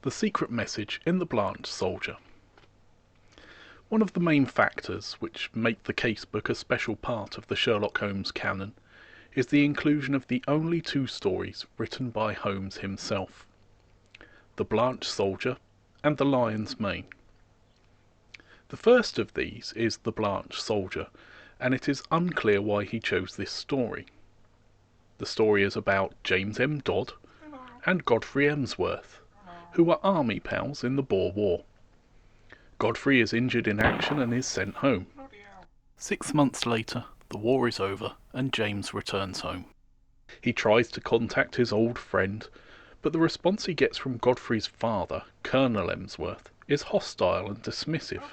The secret message in the Blanched soldier. One of the main factors which make the casebook a special part of the Sherlock Holmes canon is the inclusion of the only two stories written by Holmes himself, The Blanched Soldier and The Lion's Mane. The first of these is The Blanched Soldier, and it is unclear why he chose this story. The story is about James M. Dodd and Godfrey Emsworth, who were army pals in the Boer War. Godfrey is injured in action and is sent home. 6 months later, the war is over and James returns home. He tries to contact his old friend, but the response he gets from Godfrey's father, Colonel Emsworth, is hostile and dismissive.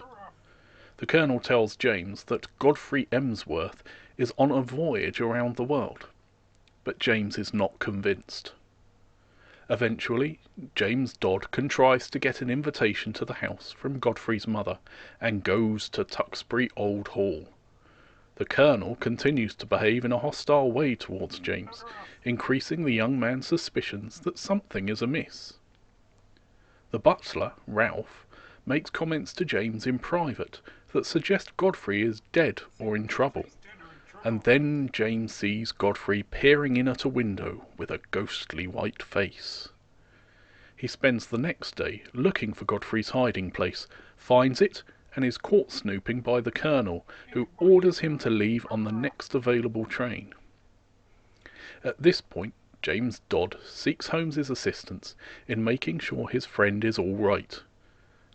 The colonel tells James that Godfrey Emsworth is on a voyage around the world, but James is not convinced. Eventually, James Dodd contrives to get an invitation to the house from Godfrey's mother and goes to Tewkesbury Old Hall. The colonel continues to behave in a hostile way towards James, increasing the young man's suspicions that something is amiss. The butler, Ralph, makes comments to James in private that suggest Godfrey is dead or in trouble, and then James sees Godfrey peering in at a window with a ghostly white face. He spends the next day looking for Godfrey's hiding place, finds it, and is caught snooping by the colonel, who orders him to leave on the next available train. At this point, James Dodd seeks Holmes's assistance in making sure his friend is all right.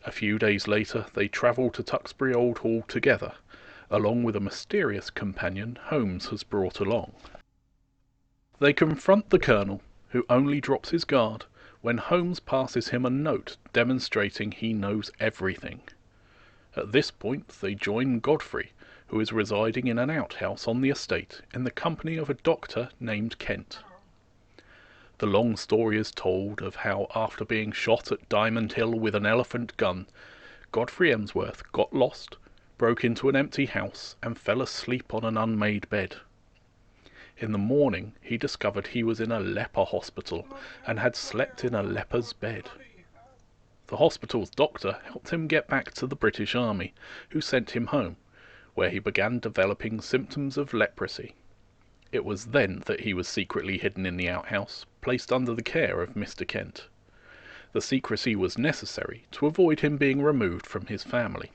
A few days later, they travel to Tewkesbury Old Hall together, along with a mysterious companion Holmes has brought along. They confront the colonel, who only drops his guard when Holmes passes him a note demonstrating he knows everything. At this point they join Godfrey, who is residing in an outhouse on the estate in the company of a doctor named Kent. The long story is told of how, after being shot at Diamond Hill with an elephant gun, Godfrey Emsworth got lost, broke into an empty house, and fell asleep on an unmade bed. In the morning he discovered he was in a leper hospital and had slept in a leper's bed. The hospital's doctor helped him get back to the British Army, who sent him home, where he began developing symptoms of leprosy. It was then that he was secretly hidden in the outhouse, placed under the care of Mr. Kent. The secrecy was necessary to avoid him being removed from his family.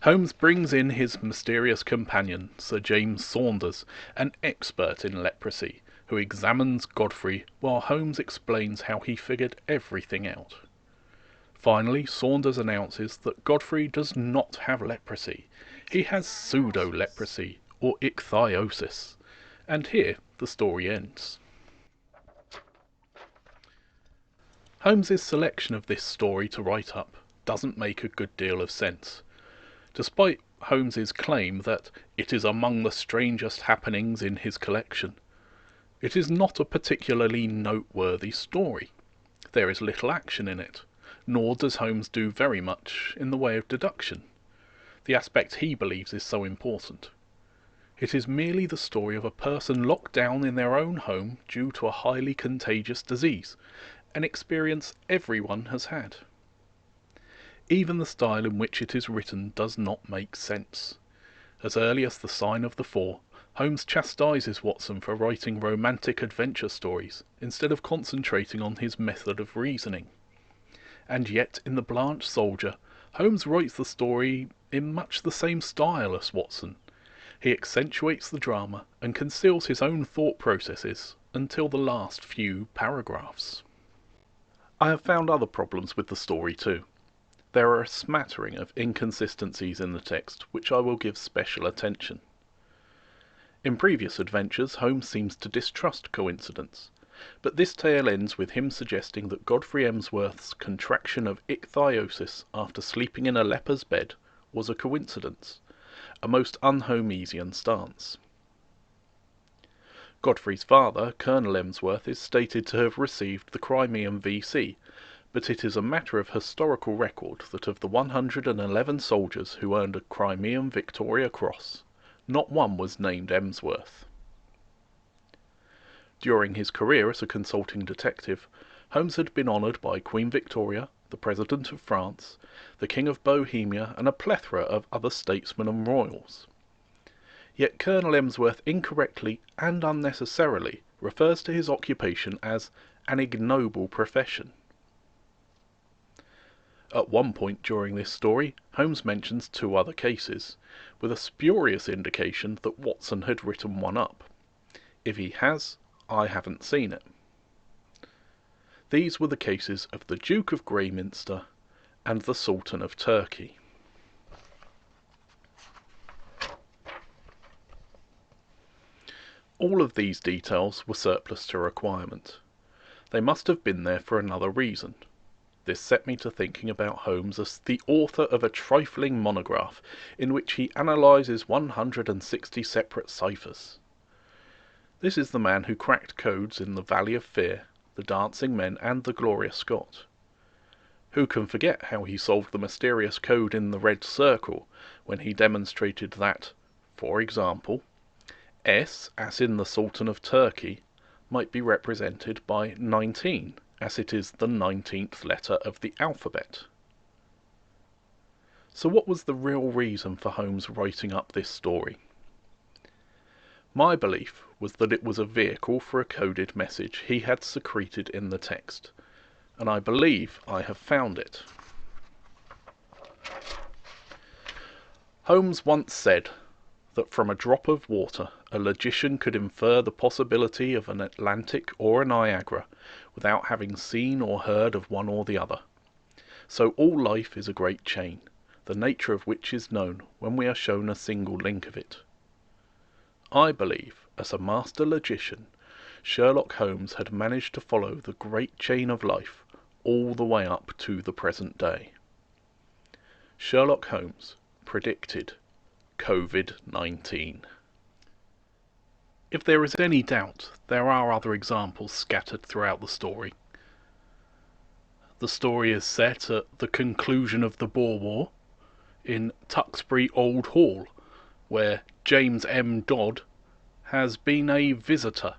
Holmes brings in his mysterious companion, Sir James Saunders, an expert in leprosy, who examines Godfrey while Holmes explains how he figured everything out. Finally, Saunders announces that Godfrey does not have leprosy. He has pseudo-leprosy, or ichthyosis, and here the story ends. Holmes's selection of this story to write up doesn't make a good deal of sense. Despite Holmes's claim that it is among the strangest happenings in his collection, it is not a particularly noteworthy story. There is little action in it, nor does Holmes do very much in the way of deduction, the aspect he believes is so important. It is merely the story of a person locked down in their own home due to a highly contagious disease, an experience everyone has had. Even the style in which it is written does not make sense. As early as The Sign of the Four, Holmes chastises Watson for writing romantic adventure stories instead of concentrating on his method of reasoning. And yet in The Blanched Soldier, Holmes writes the story in much the same style as Watson. He accentuates the drama and conceals his own thought processes until the last few paragraphs. I have found other problems with the story too. There are a smattering of inconsistencies in the text which I will give special attention. In previous adventures, Holmes seems to distrust coincidence, but this tale ends with him suggesting that Godfrey Emsworth's contraction of ichthyosis after sleeping in a leper's bed was a coincidence, a most un-Holmesian stance. Godfrey's father, Colonel Emsworth, is stated to have received the Crimean V.C., but it is a matter of historical record that of the 111 soldiers who earned a Crimean Victoria Cross, not one was named Emsworth. During his career as a consulting detective, Holmes had been honoured by Queen Victoria, the President of France, the King of Bohemia, and a plethora of other statesmen and royals. Yet Colonel Emsworth incorrectly and unnecessarily refers to his occupation as an ignoble profession. At one point during this story, Holmes mentions 2 other cases, with a spurious indication that Watson had written one up. If he has, I haven't seen it. These were the cases of the Duke of Greyminster and the Sultan of Turkey. All of these details were surplus to requirement. They must have been there for another reason. This set me to thinking about Holmes as the author of a trifling monograph in which he analyses 160 separate ciphers. This is the man who cracked codes in the Valley of Fear, the Dancing Men, and the Gloria Scott. Who can forget how he solved the mysterious code in the Red Circle when he demonstrated that, for example, S, as in the Sultan of Turkey, might be represented by 19, as it is the 19th letter of the alphabet. So what was the real reason for Holmes writing up this story? My belief was that it was a vehicle for a coded message he had secreted in the text, and I believe I have found it. Holmes once said that from a drop of water a logician could infer the possibility of an Atlantic or a Niagara without having seen or heard of one or the other. So all life is a great chain, the nature of which is known when we are shown a single link of it. I believe, as a master logician, Sherlock Holmes had managed to follow the great chain of life all the way up to the present day. Sherlock Holmes predicted COVID-19. If there is any doubt, there are other examples scattered throughout the story. The story is set at the conclusion of the Boer War in Tuxbury Old Hall, where James M. Dodd has been a visitor.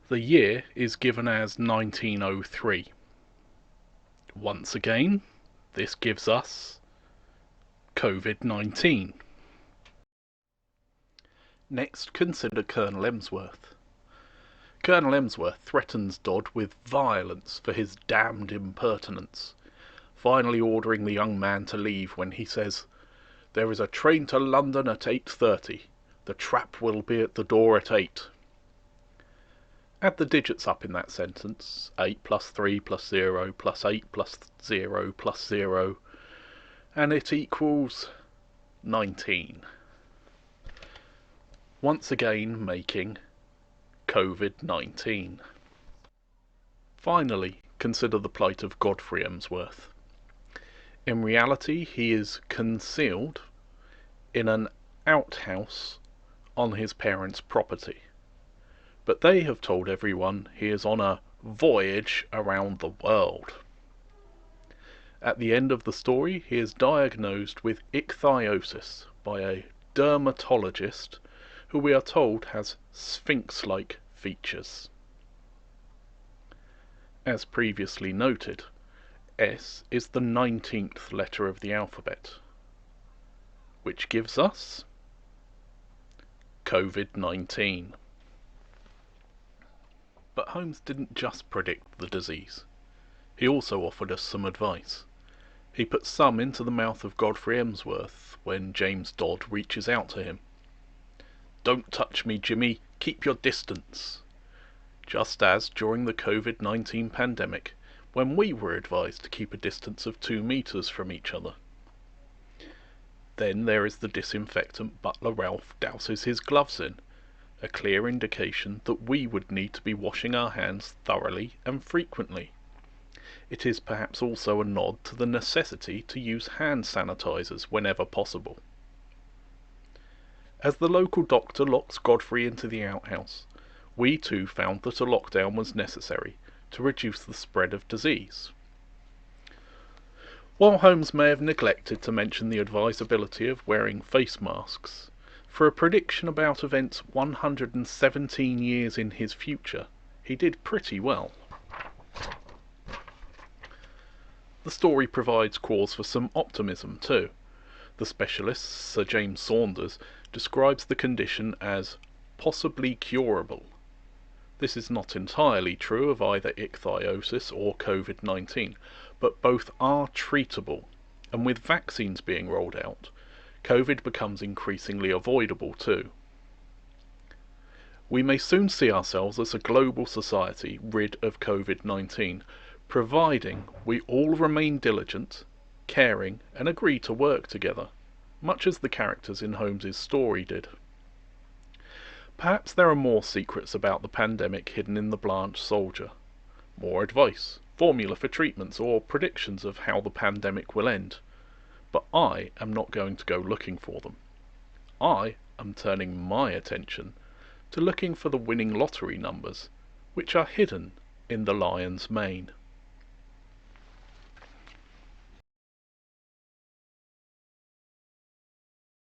The year is given as 1903. Once again, this gives us COVID-19. Next, consider Colonel Emsworth. Colonel Emsworth threatens Dodd with violence for his damned impertinence, finally ordering the young man to leave when he says, "There is a train to London at 8:30. The trap will be at the door at 8. Add the digits up in that sentence, 8 plus 3 plus 0 plus 8 plus 0 plus 0, and it equals 19. Once again making COVID-19. Finally, consider the plight of Godfrey Emsworth. In reality, he is concealed in an outhouse on his parents' property, but they have told everyone he is on a voyage around the world. At the end of the story, he is diagnosed with ichthyosis by a dermatologist who we are told has sphinx-like features. As previously noted, S is the 19th letter of the alphabet, which gives us COVID-19. But Holmes didn't just predict the disease. He also offered us some advice. He put some into the mouth of Godfrey Emsworth when James Dodd reaches out to him. "Don't touch me, Jimmy, keep your distance." Just as during the COVID-19 pandemic, when we were advised to keep a distance of 2 meters from each other. Then there is the disinfectant Butler Ralph douses his gloves in, a clear indication that we would need to be washing our hands thoroughly and frequently. It is perhaps also a nod to the necessity to use hand sanitizers whenever possible. As the local doctor locks Godfrey into the outhouse, we too found that a lockdown was necessary to reduce the spread of disease. While Holmes may have neglected to mention the advisability of wearing face masks, for a prediction about events 117 years in his future, he did pretty well. The story provides cause for some optimism too. The specialist, Sir James Saunders, describes the condition as possibly curable. This is not entirely true of either ichthyosis or COVID-19, but both are treatable, and with vaccines being rolled out, COVID becomes increasingly avoidable too. We may soon see ourselves as a global society rid of COVID-19, providing we all remain diligent, caring, and agree to work together, much as the characters in Holmes's story did. Perhaps there are more secrets about the pandemic hidden in the Blanched soldier. More advice, formula for treatments, or predictions of how the pandemic will end. But I am not going to go looking for them. I am turning my attention to looking for the winning lottery numbers, which are hidden in the lion's mane.